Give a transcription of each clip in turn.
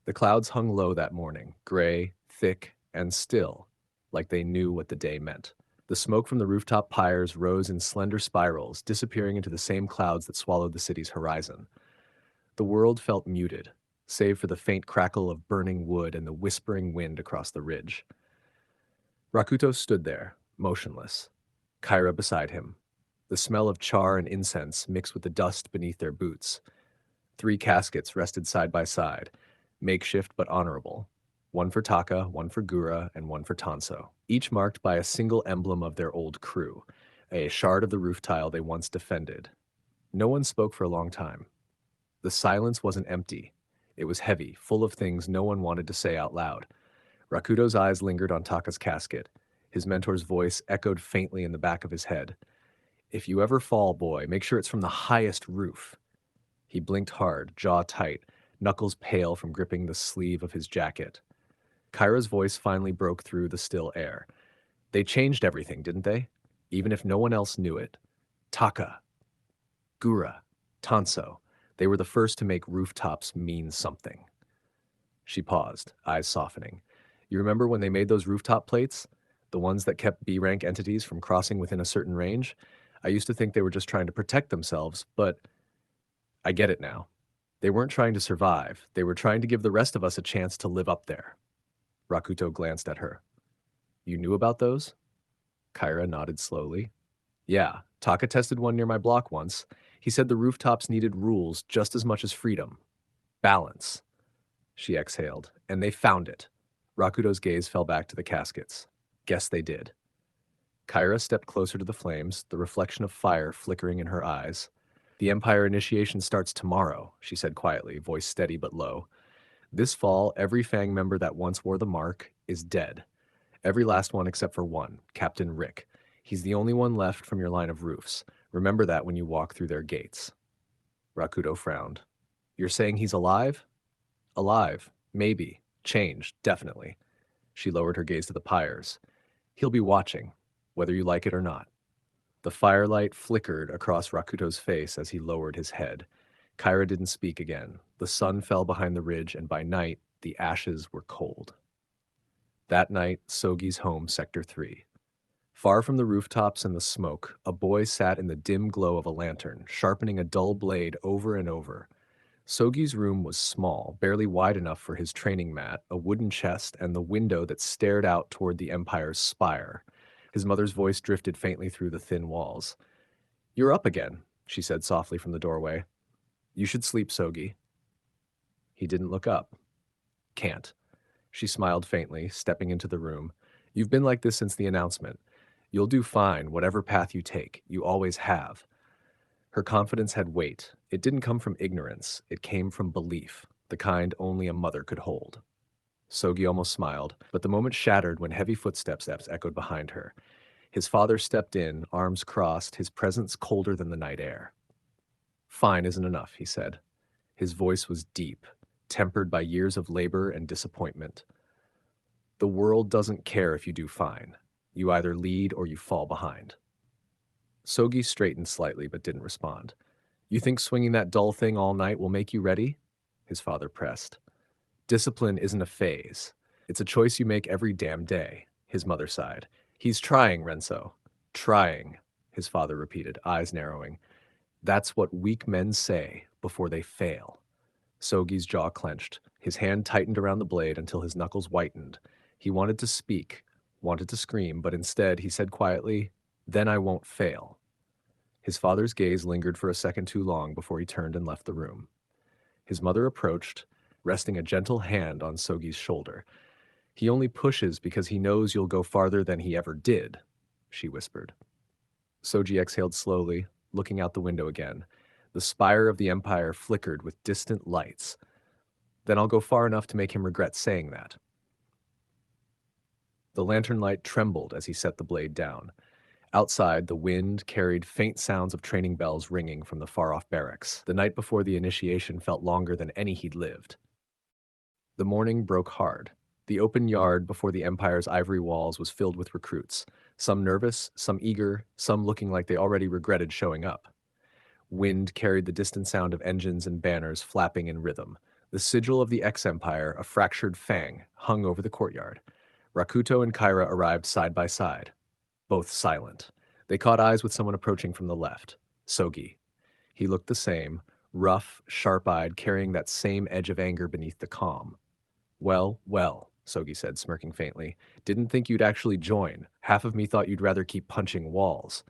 The clouds hung low that morning, gray, thick, and still, like they knew what the day meant. The smoke from the rooftop pyres rose in slender spirals, disappearing into the same clouds that swallowed the city's horizon. The world felt muted, save for the faint crackle of burning wood and the whispering wind across the ridge. Rakuto stood there, motionless, Kyra beside him, the smell of char and incense mixed with the dust beneath their boots. Three caskets rested side by side, makeshift but honorable. One for Taka, one for Gura, and one for Tanso, each marked by a single emblem of their old crew, a shard of the roof tile they once defended. No one spoke for a long time. The silence wasn't empty. It was heavy, full of things no one wanted to say out loud. Rakuto's eyes lingered on Taka's casket. His mentor's voice echoed faintly in the back of his head. "If you ever fall, boy, make sure it's from the highest roof." He blinked hard, jaw tight, knuckles pale from gripping the sleeve of his jacket. Kyra's voice finally broke through the still air. "They changed everything, didn't they? Even if no one else knew it. Taka, Gura, Tanso, they were the first to make rooftops mean something." She paused, eyes softening. "You remember when they made those rooftop plates? The ones that kept B-rank entities from crossing within a certain range? I used to think they were just trying to protect themselves, but I get it now. They weren't trying to survive. They were trying to give the rest of us a chance to live up there." Rakuto glanced at her. "You knew about those?" Kyra nodded slowly. "Yeah, Taka tested one near my block once. He said the rooftops needed rules just as much as freedom. Balance." She exhaled. "And they found it." Rakuto's gaze fell back to the caskets. "Guess they did." Kyra stepped closer to the flames, the reflection of fire flickering in her eyes. "The Empire initiation starts tomorrow," she said quietly, voice steady but low. "This fall, every Fang member that once wore the mark is dead. Every last one except for one, Captain Rick. He's the only one left from your line of roofs. Remember that when you walk through their gates." Rakuto frowned. "You're saying he's alive?" "Alive. Maybe. Changed. Definitely." She lowered her gaze to the pyres. "He'll be watching, whether you like it or not." The firelight flickered across Rakuto's face as he lowered his head. Kyra didn't speak again. The sun fell behind the ridge, and by night, the ashes were cold. That night, Sogi's home, Sector 3. Far from the rooftops and the smoke, a boy sat in the dim glow of a lantern, sharpening a dull blade over and over. Sogi's room was small, barely wide enough for his training mat, a wooden chest, and the window that stared out toward the Empire's spire. His mother's voice drifted faintly through the thin walls. "You're up again," she said softly from the doorway. "You should sleep, Sogi." He didn't look up. "Can't." She smiled faintly, stepping into the room. "You've been like this since the announcement. You'll do fine, whatever path you take. You always have." Her confidence had weight. It didn't come from ignorance. It came from belief, the kind only a mother could hold. Sogi almost smiled, but the moment shattered when heavy footsteps echoed behind her. His father stepped in, arms crossed, his presence colder than the night air. "Fine isn't enough," he said. His voice was deep, tempered by years of labor and disappointment. "The world doesn't care if you do fine. You either lead or you fall behind." Sogi straightened slightly but didn't respond. "You think swinging that dull thing all night will make you ready?" His father pressed. "Discipline isn't a phase. It's a choice you make every damn day," his mother sighed. "He's trying, Renzo." "Trying," his father repeated, eyes narrowing. "That's what weak men say before they fail." Sogi's jaw clenched. His hand tightened around the blade until his knuckles whitened. He wanted to speak, wanted to scream, but instead he said quietly, "Then I won't fail." His father's gaze lingered for a second too long before he turned and left the room. His mother approached, resting a gentle hand on Sogi's shoulder. "He only pushes because he knows you'll go farther than he ever did," she whispered. Soji exhaled slowly, looking out the window again. The spire of the Empire flickered with distant lights. "Then I'll go far enough to make him regret saying that." The lantern light trembled as he set the blade down. Outside, the wind carried faint sounds of training bells ringing from the far-off barracks. The night before the initiation felt longer than any he'd lived. The morning broke hard. The open yard before the Empire's ivory walls was filled with recruits, some nervous, some eager, some looking like they already regretted showing up. Wind carried the distant sound of engines and banners flapping in rhythm. The sigil of the X-Empire, a fractured fang, hung over the courtyard. Rakuto and Kyra arrived side by side, both silent. They caught eyes with someone approaching from the left. Sogi. He looked the same, rough, sharp-eyed, carrying that same edge of anger beneath the calm. Well, well, Sogi said, smirking faintly. Didn't think you'd actually join. Half of me thought you'd rather keep punching walls.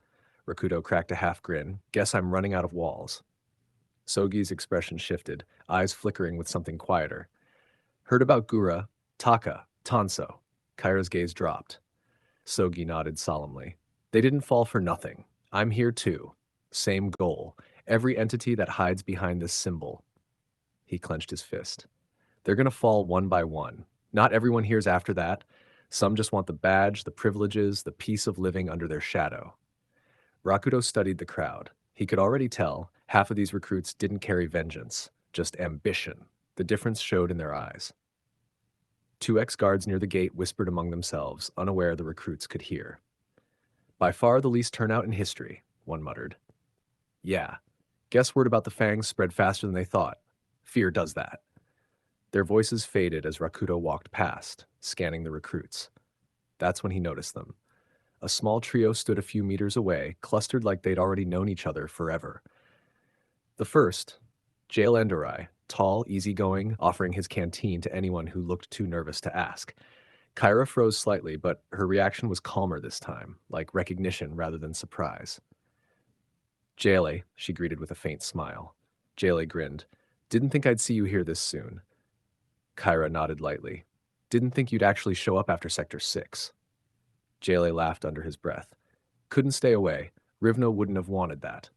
Rakuto cracked a half grin. Guess I'm running out of walls. Sogi's expression shifted, eyes flickering with something quieter. Heard about Gura, Taka, Tanso. Kyra's gaze dropped. Sogi nodded solemnly. They didn't fall for nothing. I'm here too. Same goal. Every entity that hides behind this symbol. He clenched his fist. They're gonna fall one by one. Not everyone here's after that. Some just want the badge, the privileges, the peace of living under their shadow. Rakuto studied the crowd. He could already tell half of these recruits didn't carry vengeance, just ambition. The difference showed in their eyes. Two ex-guards near the gate whispered among themselves, unaware the recruits could hear. By far the least turnout in history, one muttered. Yeah, guess word about the fangs spread faster than they thought. Fear does that. Their voices faded as Rakuto walked past, scanning the recruits. That's when he noticed them. A small trio stood a few meters away, clustered like they'd already known each other forever. The first, Jail Enderai, tall, easygoing, offering his canteen to anyone who looked too nervous to ask. Kyra froze slightly, but her reaction was calmer this time, like recognition rather than surprise. Jale, she greeted with a faint smile. Jale grinned. Didn't think I'd see you here this soon. Kyra nodded lightly. Didn't think you'd actually show up after Sector 6. Jale laughed under his breath. Couldn't stay away. Rivno wouldn't have wanted that.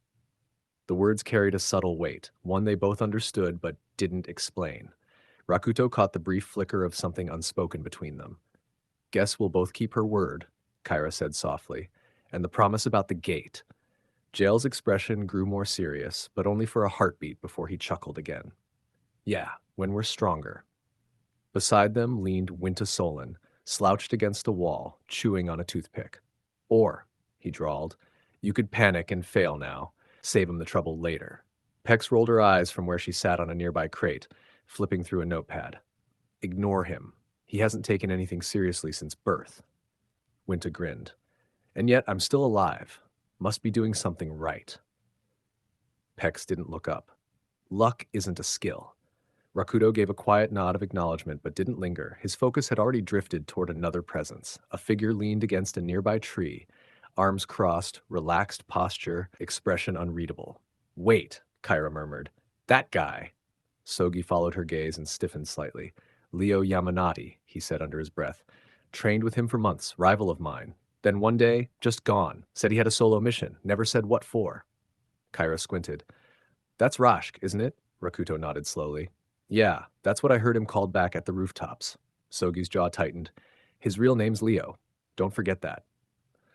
The words carried a subtle weight, one they both understood but didn't explain. Rakuto caught the brief flicker of something unspoken between them. Guess we'll both keep her word, Kyra said softly, and the promise about the gate. Jail's expression grew more serious, but only for a heartbeat before he chuckled again. Yeah, when we're stronger. Beside them leaned Winta Solon, slouched against a wall, chewing on a toothpick. Or, he drawled, you could panic and fail now, save him the trouble later. Pex rolled her eyes from where she sat on a nearby crate, flipping through a notepad. Ignore him. He hasn't taken anything seriously since birth. Winta grinned. And yet I'm still alive. Must be doing something right. Pex didn't look up. Luck isn't a skill. Rakuto gave a quiet nod of acknowledgement but didn't linger. His focus had already drifted toward another presence. A figure leaned against a nearby tree, arms crossed, relaxed posture, expression unreadable. Wait, Kyra murmured. That guy. Sogi followed her gaze and stiffened slightly. Leo Yamanati, he said under his breath. Trained with him for months, rival of mine. Then one day, just gone. Said he had a solo mission, never said what for. Kyra squinted. That's Rashk, isn't it? Rakuto nodded slowly. Yeah, that's what I heard him called back at the rooftops. Sogi's jaw tightened. His real name's Leo. Don't forget that.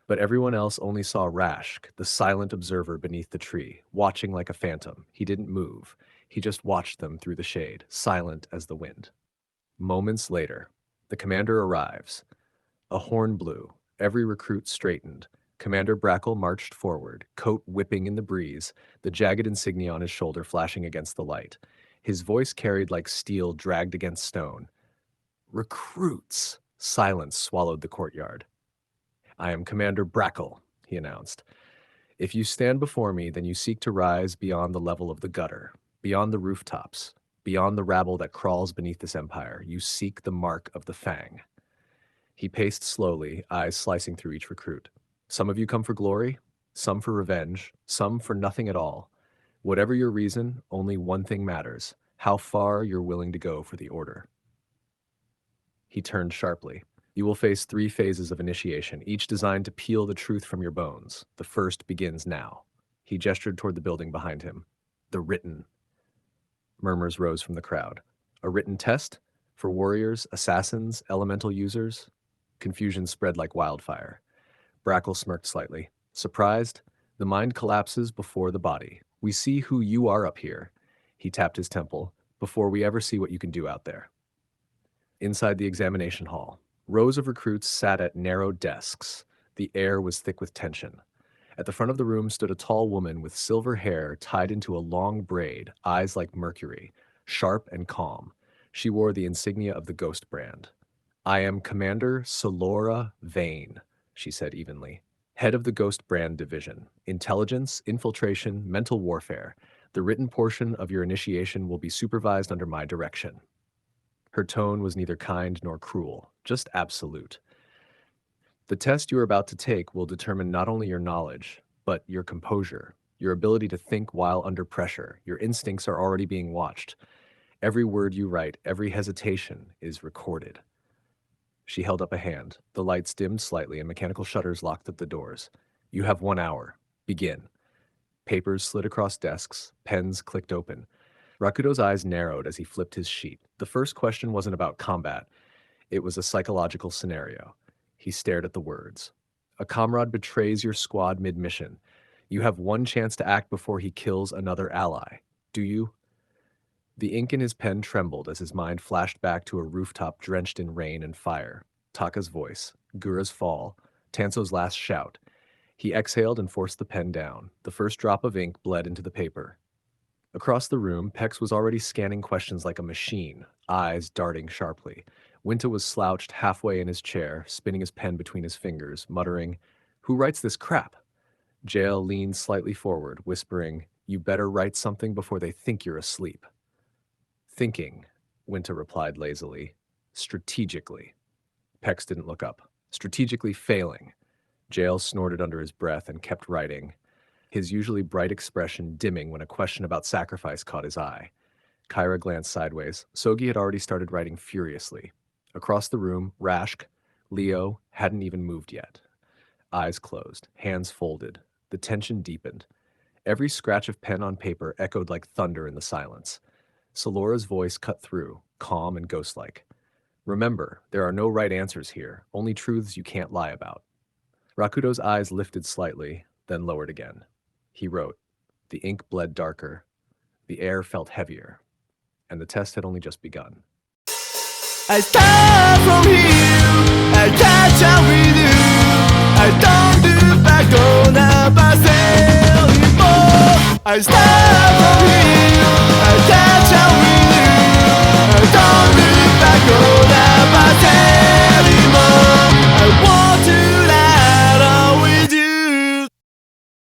But everyone else only saw Rashk, the silent observer beneath the tree, watching like a phantom. He didn't move. He just watched them through the shade, silent as the wind. Moments later, the commander arrives. A horn blew. Every recruit straightened. Commander Brackle marched forward, coat whipping in the breeze, the jagged insignia on his shoulder flashing against the light. His voice carried like steel dragged against stone. Recruits! Silence swallowed the courtyard. I am Commander Brackle, he announced. If you stand before me, then you seek to rise beyond the level of the gutter, beyond the rooftops, beyond the rabble that crawls beneath this empire. You seek the mark of the Fang. He paced slowly, eyes slicing through each recruit. Some of you come for glory, some for revenge, some for nothing at all. Whatever your reason, only one thing matters: how far you're willing to go for the order. He turned sharply. You will face 3 phases of initiation, each designed to peel the truth from your bones. The first begins now. He gestured toward the building behind him. The written. Murmurs rose from the crowd. A written test? For warriors, assassins, elemental users? Confusion spread like wildfire. Brackle smirked slightly. Surprised? The mind collapses before the body. We see who you are up here. He tapped his temple. Before we ever see what you can do out there. Inside the examination hall, rows of recruits sat at narrow desks. The air was thick with tension. At the front of the room stood a tall woman with silver hair tied into a long braid, eyes like mercury. sharp and calm. She wore the insignia of the Ghost brand. "I am Commander Solora Vane," she said evenly. "Head of the Ghost brand division. Intelligence, infiltration, mental warfare. The written portion of your initiation will be supervised under my direction." Her tone was neither kind nor cruel, just absolute. "The test you are about to take will determine not only your knowledge, but your composure, your ability to think while under pressure. Your instincts are already being watched. Every word you write, every hesitation is recorded." She held up a hand. The lights dimmed slightly and mechanical shutters locked at the doors. "You have 1 hour. Begin." Papers slid across desks, pens clicked open. Rakudo's eyes narrowed as he flipped his sheet. The first question wasn't about combat. It was a psychological scenario. He stared at the words. "A comrade betrays your squad mid-mission. You have one chance to act before he kills another ally. Do you?" The ink in his pen trembled as his mind flashed back to a rooftop drenched in rain and fire. Taka's voice, Gura's fall, Tanso's last shout. He exhaled and forced the pen down. The first drop of ink bled into the paper. Across the room, Pex was already scanning questions like a machine, eyes darting sharply. Winta was slouched halfway in his chair, spinning his pen between his fingers, muttering, "Who writes this crap?" Jael leaned slightly forward, whispering, "You better write something before they think you're asleep." "Thinking," Winta replied lazily. "Strategically." Pex didn't look up. "Strategically failing." Jael snorted under his breath and kept writing, his usually bright expression dimming when a question about sacrifice caught his eye. Kyra glanced sideways. Sogi had already started writing furiously. Across the room, Rashk, Leo, hadn't even moved yet. Eyes closed, hands folded. The tension deepened. Every scratch of pen on paper echoed like thunder in the silence. Solora's voice cut through, calm and ghostlike. "Remember, there are no right answers here, only truths you can't lie about." Rakudo's eyes lifted slightly, then lowered again. He wrote. The ink bled darker. The air felt heavier. And the test had only just begun. I start from here, I catch up with you. I don't do back on myself anymore. I start from here, I catch up with you.